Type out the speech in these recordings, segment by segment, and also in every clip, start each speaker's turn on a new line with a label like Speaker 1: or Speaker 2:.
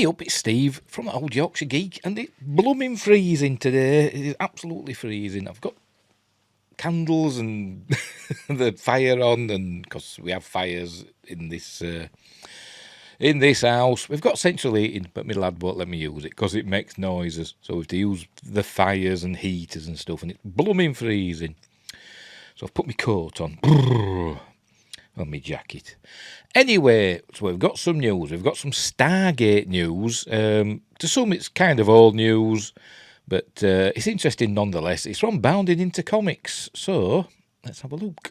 Speaker 1: Hey up, it's Steve from the Old Yorkshire Geek, and it's blooming freezing today. It is absolutely freezing. I've got candles and the fire on, and because we have fires in this house, we've got central heating, but my lad won't let me use it because it makes noises. So we have to use the fires and heaters and stuff, and it's blooming freezing. So I've put my coat on. On my jacket. Anyway, so we've got some news. We've got some Stargate news. To some, it's kind of old news, but it's interesting nonetheless. It's from Bounding into Comics. So let's have a look.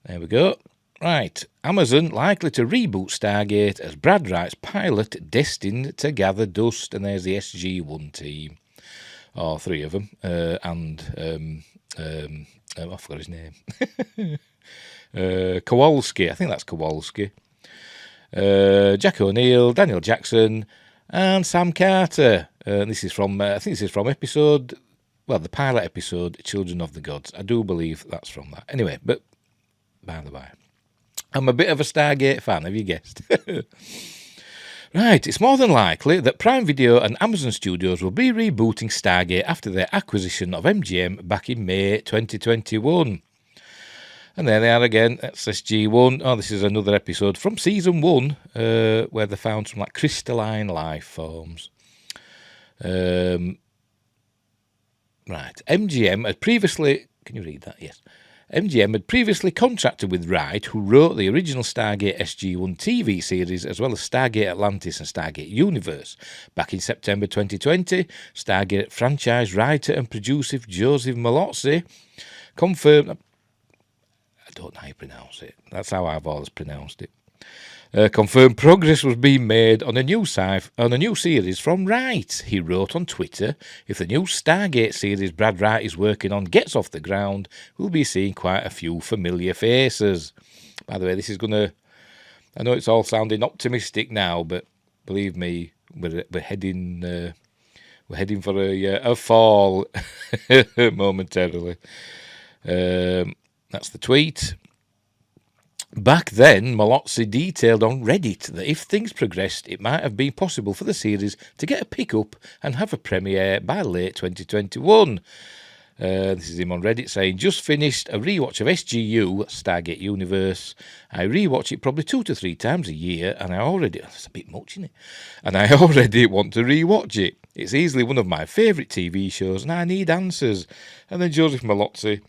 Speaker 1: There we go. Right. Amazon likely to reboot Stargate as Brad writes pilot destined to gather dust. And there's the SG-1 team. Or three of them. I forgot his name. Kowalski, I think that's Kowalski. Jack O'Neill, Daniel Jackson, and Sam Carter. This is from, I think this is from episode, well, the pilot episode, Children of the Gods. I do believe that's from that. Anyway, but by the by, I'm a bit of a Stargate fan. Have you guessed? Right, it's more than likely that Prime Video and Amazon Studios will be rebooting Stargate after their acquisition of MGM back in May 2021. And there they are again, that's SG-1. Oh, this is another episode from Season 1, where they found some like crystalline life forms. Right, MGM had previously... Can you read that? Yes. MGM had previously contracted with Wright, who wrote the original Stargate SG-1 TV series, as well as Stargate Atlantis and Stargate Universe. Back in September 2020, Stargate franchise writer and producer Joseph Malozzi confirmed... I don't know how you pronounce it. That's how I've always pronounced it. Confirmed progress was being made on a new series from Wright. He wrote on Twitter, "If the new Stargate series Brad Wright is working on gets off the ground, we'll be seeing quite a few familiar faces." By the way, this is gonna... I know it's all sounding optimistic now, but believe me, we're heading for a fall momentarily. That's the tweet. Back then, Malozzi detailed on Reddit that if things progressed, it might have been possible for the series to get a pick-up and have a premiere by late 2021. This is him on Reddit saying, "Just finished a rewatch of SGU, Stargate Universe. I rewatch it probably 2 to 3 times a year, and I already... That's a bit much, isn't it? And I already want to rewatch it. It's easily one of my favourite TV shows, and I need answers." And then Joseph Malozzi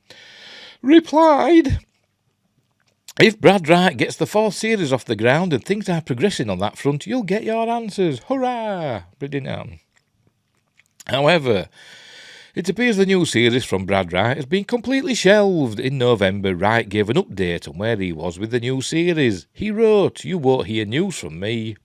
Speaker 1: replied, "If Brad Wright gets the 4th series off the ground and things are progressing on that front, you'll get your answers. Hurrah!" Brilliant. However, it appears the new series from Brad Wright has been completely shelved. In November, Wright gave an update on where he was with the new series. He wrote, "You won't hear news from me.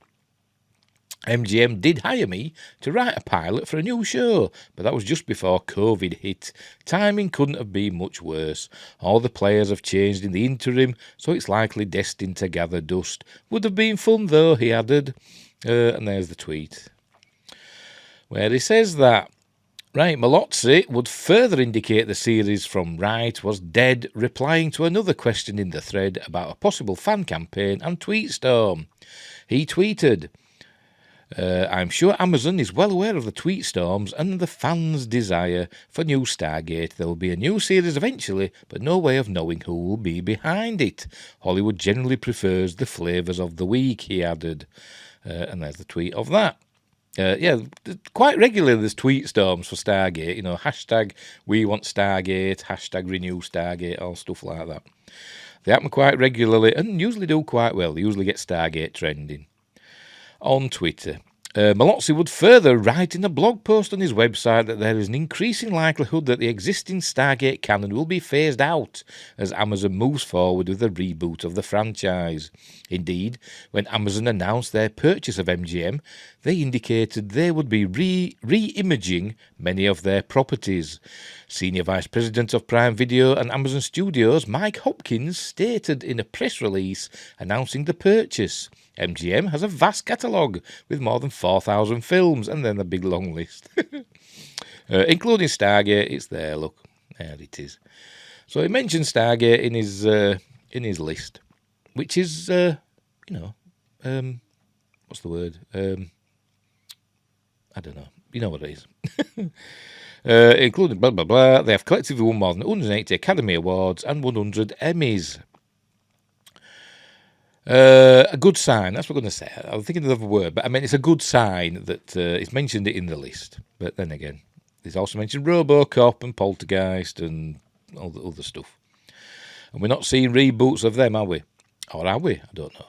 Speaker 1: MGM did hire me to write a pilot for a new show, but that was just before COVID hit. Timing couldn't have been much worse. All the players have changed in the interim, so it's likely destined to gather dust. Would have been fun though," he added. And there's the tweet where he says that. Right, Malozzi would further indicate the series from Wright was dead, replying to another question in the thread about a possible fan campaign and tweet storm. He tweeted, "I'm sure Amazon is well aware of the tweet storms and the fans' desire for new Stargate. There will be a new series eventually, but no way of knowing who will be behind it. Hollywood generally prefers the flavours of the week," he added. And there's the tweet of that. Yeah, quite regularly there's tweet storms for Stargate. You know, hashtag we want Stargate, hashtag renew Stargate, all stuff like that. They happen quite regularly and usually do quite well. They usually get Stargate trending. On Twitter, Malozzi would further write in a blog post on his website that there is an increasing likelihood that the existing Stargate canon will be phased out as Amazon moves forward with a reboot of the franchise. Indeed, when Amazon announced their purchase of MGM, they indicated they would be re-imaging many of their properties. Senior Vice President of Prime Video and Amazon Studios, Mike Hopkins, stated in a press release announcing the purchase, "MGM has a vast catalogue with more than 4,000 films," and then a big long list. Including Stargate. It's there, look. There it is. So he mentioned Stargate in his list, which is, what's the word? I don't know. You know what it is. Including blah, blah, blah. They have collectively won more than 180 Academy Awards and 100 Emmys. A good sign, that's what I'm going to say. I was thinking of the word, but I mean, it's a good sign that it's mentioned it in the list. But then again, it's also mentioned RoboCop and Poltergeist and all the other stuff. And we're not seeing reboots of them, are we? Or are we? I don't know.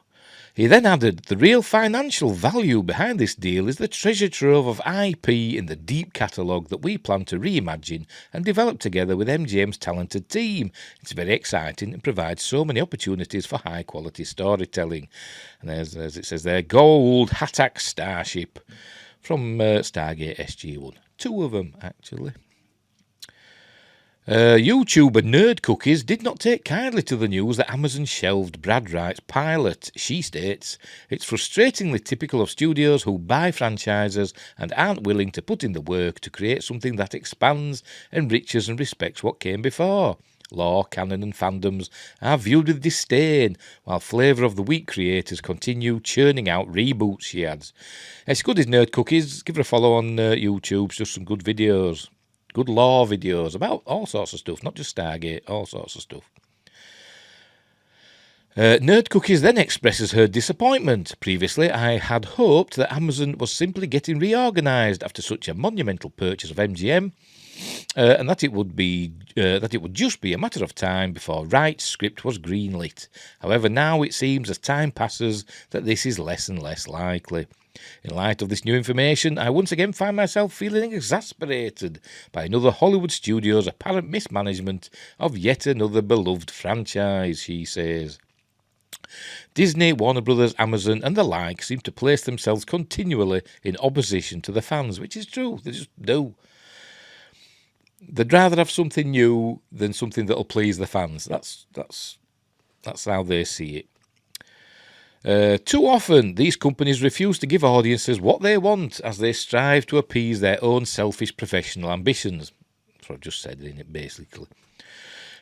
Speaker 1: He then added, the real financial value behind this deal is the treasure trove of IP in the deep catalogue that we plan to reimagine and develop together with MGM's talented team. It's very exciting and provides so many opportunities for high-quality storytelling. And as it says there, Gold Hatak Starship from Stargate SG-1. 2 of them, actually. YouTuber Nerd Cookies did not take kindly to the news that Amazon shelved Brad Wright's pilot. She states, it's frustratingly typical of studios who buy franchises and aren't willing to put in the work to create something that expands, enriches and respects what came before. Lore, canon and fandoms are viewed with disdain, while Flavour of the Week creators continue churning out reboots, she adds. It's good as Nerd Cookies. Give her a follow on YouTube. It's just some good videos. Good lore videos about all sorts of stuff, not just Stargate, all sorts of stuff. Nerd Cookies then expresses her disappointment. Previously, I had hoped that Amazon was simply getting reorganised after such a monumental purchase of MGM, and that it would just be a matter of time before Wright's script was greenlit. However, now it seems as time passes that this is less and less likely. In light of this new information, I once again find myself feeling exasperated by another Hollywood studio's apparent mismanagement of yet another beloved franchise, she says. Disney, Warner Brothers, Amazon and the like seem to place themselves continually in opposition to the fans, which is true. They just do. They'd rather have something new than something that'll please the fans. That's how they see it. Too often, these companies refuse to give audiences what they want as they strive to appease their own selfish professional ambitions. That's what I've just said in it, basically.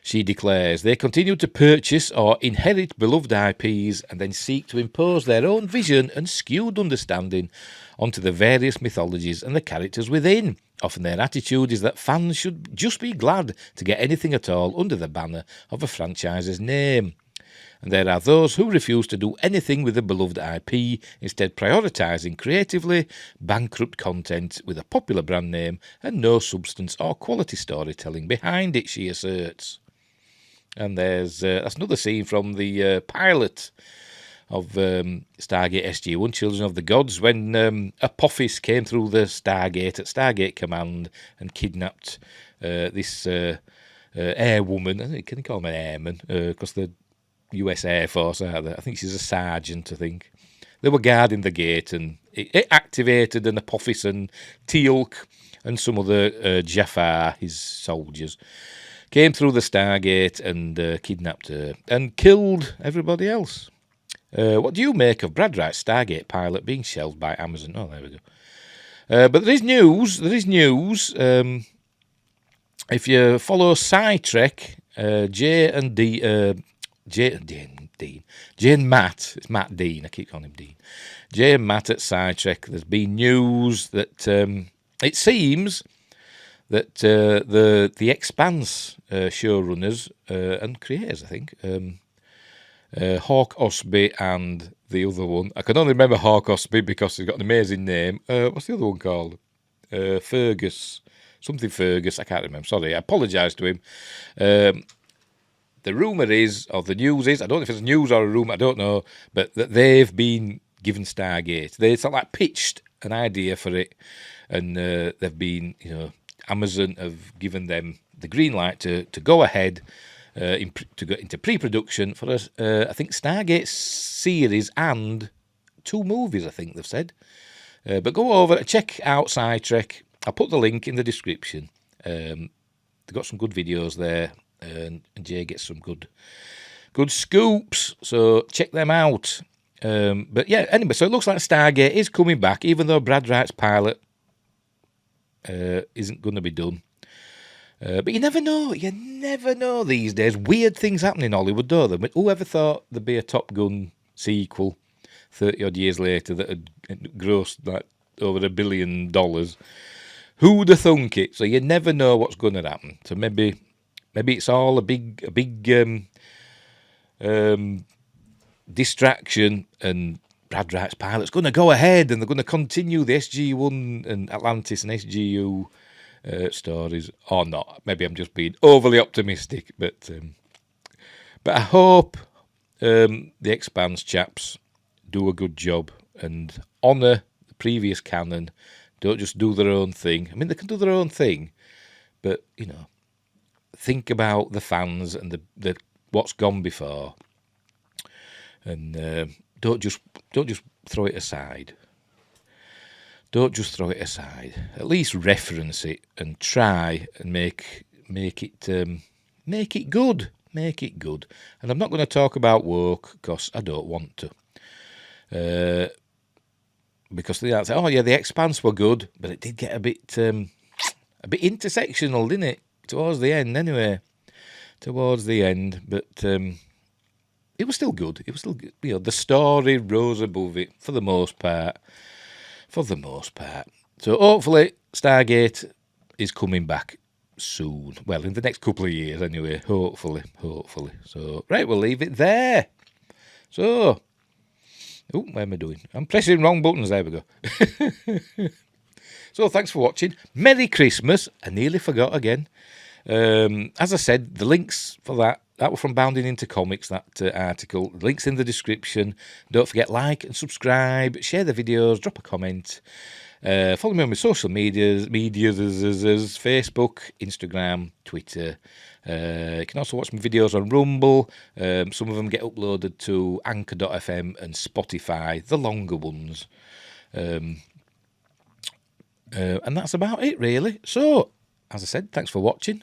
Speaker 1: She declares they continue to purchase or inherit beloved IPs and then seek to impose their own vision and skewed understanding onto the various mythologies and the characters within. Often their attitude is that fans should just be glad to get anything at all under the banner of a franchise's name. And there are those who refuse to do anything with the beloved IP, instead prioritising creatively bankrupt content with a popular brand name and no substance or quality storytelling behind it, she asserts. And that's another scene from the pilot of Stargate SG-1, Children of the Gods, when Apophis came through the Stargate at Stargate Command and kidnapped this airwoman. Can you call him an airman? Because the US Air Force, are they? I think she's a sergeant, I think. They were guarding the gate and it activated an Apophis and Teal'c and some other Jafar, his soldiers, came through the Stargate and kidnapped her and killed everybody else. What do you make of Brad Wright's Stargate pilot being shelved by Amazon? Oh, there we go. But there is news. If you follow SciTrek, Jay and Matt, it's Matt Dean, I keep calling him Dean. Jay and Matt at SciTrek, there's been news that it seems that the Expanse showrunners and creators, I think, Hawk Osby and the other one, I can only remember Hawk Osby because he's got an amazing name. What's the other one called? Fergus, something Fergus, I can't remember, sorry, I apologise to him. The rumour is, or the news is, I don't know if it's news or a rumour, I don't know, but that they've been given Stargate. They sort of like pitched an idea for it, and they've been, Amazon have given them the green light to go ahead to go into pre-production for I think Stargate series and 2 movies, I think they've said. But go over and check out SciTrek. I'll put the link in the description. They've got some good videos there. And Jay gets some good scoops, so check them out. But yeah, anyway, so it looks like Stargate is coming back, even though Brad Wright's pilot isn't going to be done. But you never know these days. Weird things happen in Hollywood, don't they? But whoever thought there'd be a Top Gun sequel 30 odd years later that had grossed like over $1 billion. Who'd have thunk it? So you never know what's going to happen. So maybe it's all a big distraction, and Brad Wright's pilot's going to go ahead and they're going to continue the SG-1 and Atlantis and SGU stories, or not. Maybe I'm just being overly optimistic, but I hope the Expanse chaps do a good job and honour the previous canon. Don't just do their own thing. I mean, they can do their own thing, but think about the fans and the what's gone before, and don't just throw it aside. Don't just throw it aside. At least reference it and try and make it good. Make it good. And I'm not going to talk about woke because I don't want to. Because they say, oh yeah, the Expanse were good, but it did get a bit intersectional, didn't it? Towards the end, anyway. Towards the end, but it was still good. It was still good. The story rose above it for the most part. So hopefully Stargate is coming back soon. Well, in the next couple of years anyway, hopefully. So, right, we'll leave it there. So, what am I doing? I'm pressing wrong buttons. There we go. So, thanks for watching. Merry Christmas. I nearly forgot again. As I said, the links for that were from Bounding Into Comics, that article. Links in the description. Don't forget, like and subscribe, share the videos, drop a comment. Follow me on my social medias, Facebook, Instagram, Twitter. You can also watch my videos on Rumble. Some of them get uploaded to Anchor.fm and Spotify, the longer ones. And that's about it, really. So, as I said, thanks for watching.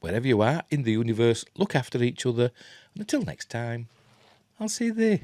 Speaker 1: Wherever you are in the universe, look after each other. And until next time, I'll see you there.